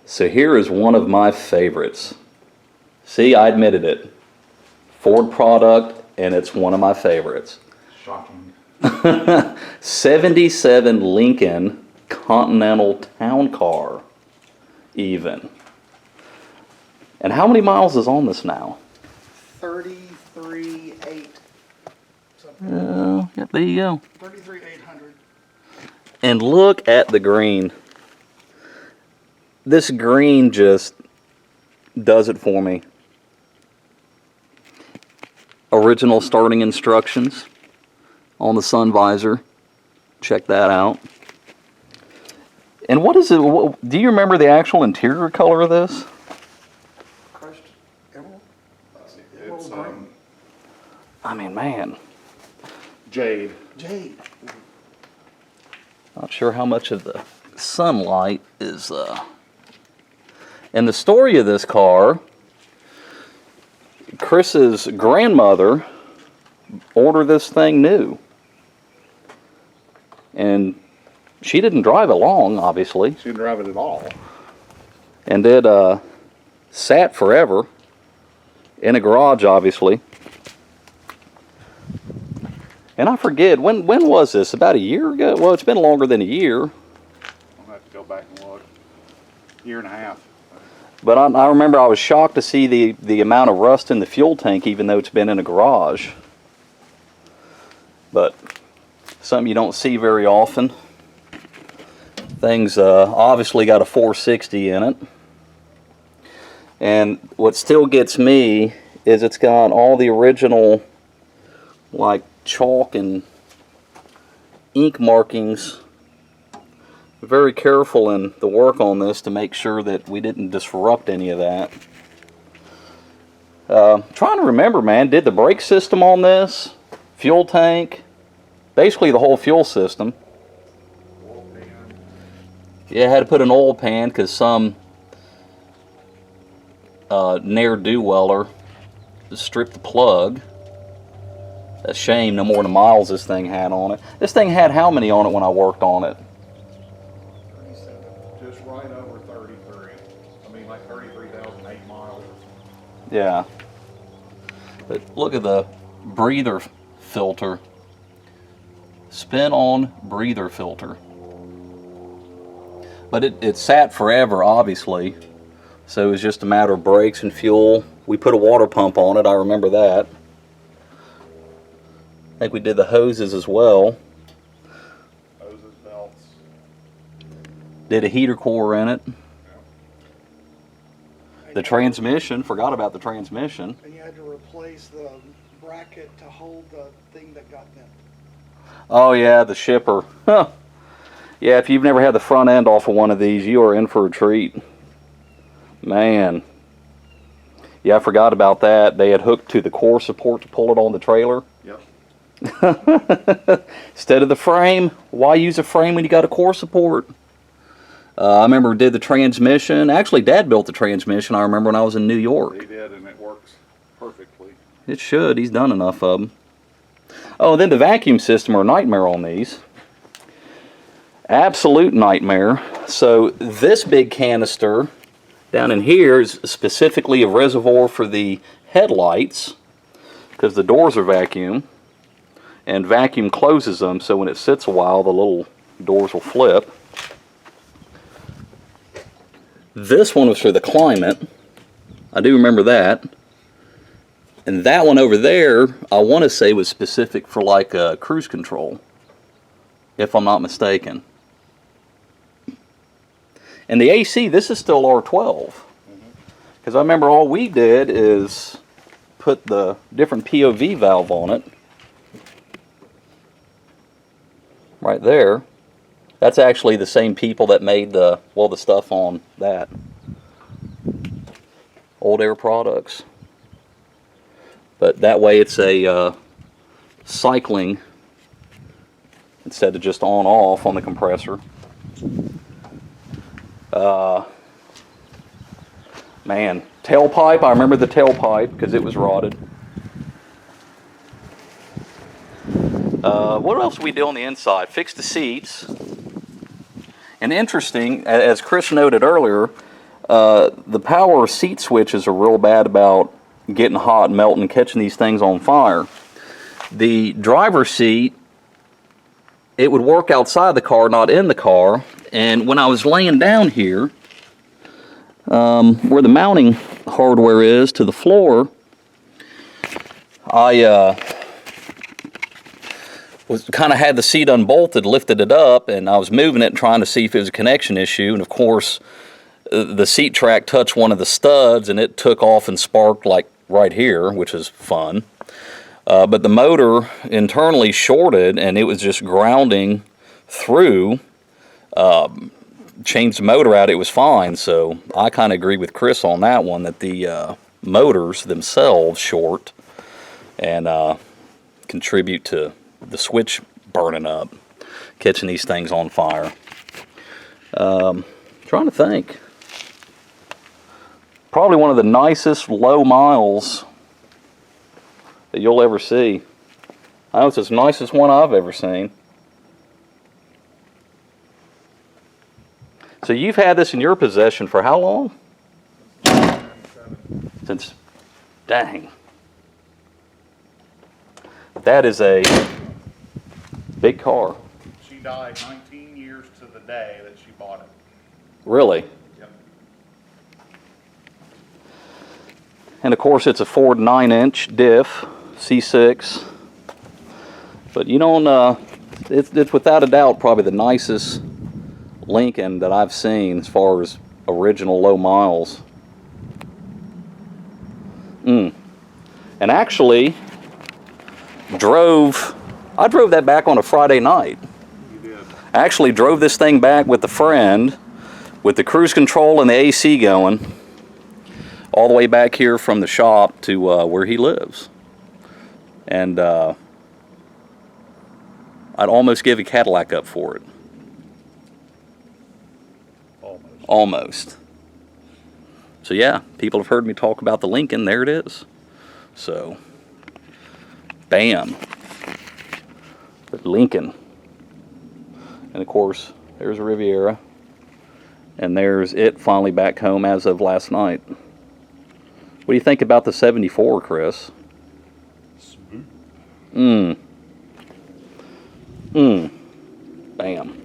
So here is one of my favorites. See, I admitted it. Ford product, and it's one of my favorites. Shocking. 77 Lincoln Continental Town Car, even. And how many miles is on this now? 33,800. Yeah, there you go. 33,800. And look at the green. This green just does it for me. Original starting instructions on the sun visor. Check that out. And what is it? Do you remember the actual interior color of this? Crushed emerald? It's I mean, man. jade. Jade. Not sure how much of the sunlight is. And the story of this car, Chris's grandmother ordered this thing new. And she didn't drive it long, obviously. She didn't drive it at all. And it sat forever in a garage, obviously. And I forget, when was this? About a year ago? Well, it's been longer than a year. I'm going to have to go back and look. Year and a half. But I remember I was shocked to see the amount of rust in the fuel tank, even though it's been in a garage. But something you don't see very often. Thing's obviously got a 460 in it. And what still gets me is it's got all the original, like, chalk and ink markings. Very careful in the work on this to make sure that we didn't disrupt any of that. Trying to remember, man, did the brake system on this, fuel tank, basically the whole fuel system. Oil pan. Yeah, I had to put an oil pan because some ne'er-do-weller stripped the plug. A shame, no more than the miles this thing had on it. This thing had how many on it when I worked on it? 37. Just right over 33. I mean, like 33,008 miles. Yeah. But look at the breather filter. Spin-on breather filter. But it sat forever, obviously. So it was just a matter of brakes and fuel. We put a water pump on it, I remember that. I think we did the hoses as well. Hoses, belts. Did a heater core in it. Yeah. The transmission, forgot about the transmission. And you had to replace the bracket to hold the thing that got bent. Oh yeah, the shipper. Huh. Yeah, if you've never had the front end off of one of these, you are in for a treat. Man. Yeah, I forgot about that. They had hooked to the core support to pull it on the trailer. Yep. Instead of the frame, why use a frame when you got a core support? I remember we did the transmission. Actually, Dad built the transmission, I remember, when I was in New York. He did, and it works perfectly. It should. He's done enough of them. Oh, then the vacuum system are a nightmare on these. Absolute nightmare. So this big canister down in here is specifically a reservoir for the headlights because the doors are vacuum. And vacuum closes them, so when it sits a while, the little doors will flip. This one was for the climate. I do remember that. And that one over there, I want to say was specific for like cruise control, if I'm not mistaken. And the AC, this is still R12. Because I remember all we did is put the different POV valve on it. Right there. That's actually the same people that made the stuff on that. Old Air Products. But that way it's a cycling instead of just on-off on the compressor. Man, tailpipe, I remember the tailpipe because it was rotted. What else did we do on the inside? Fix the seats. And interesting, as Chris noted earlier, the power seat switches are real bad about getting hot, melting, catching these things on fire. The driver's seat, it would work outside the car, not in the car. And when I was laying down here, where the mounting hardware is to the floor, I was kind of had the seat unbolted, lifted it up, and I was moving it, trying to see if it was a connection issue. And of course, the seat track touched one of the studs, and it took off and sparked like right here, which is fun. But the motor internally shorted, and it was just grounding through. Changed the motor out, it was fine. So I kind of agree with Chris on that one, that the motors themselves short and contribute to the switch burning up, catching these things on fire. Trying to think. Probably one of the nicest low miles that you'll ever see. I know it's the nicest one I've ever seen. So you've had this in your possession for how long? Since, dang. That is a big car. She died 19 years to the day that she bought it. Really? Yep. And of course it's a Ford 9-inch diff, C6. But you don't, it's without a doubt probably the nicest Lincoln that I've seen as far as original low miles. And actually, I drove that back on a Friday night. You did. I actually drove this thing back with a friend, with the cruise control and the AC going, all the way back here from the shop to where he lives. And I'd almost give a Cadillac up for it. Almost. So yeah, people have heard me talk about the Lincoln. There it is. So, bam. The Lincoln. And of course, there's a Riviera. And there's it finally back home as of last night. What do you think about the 74, Chris? Smooth. Bam.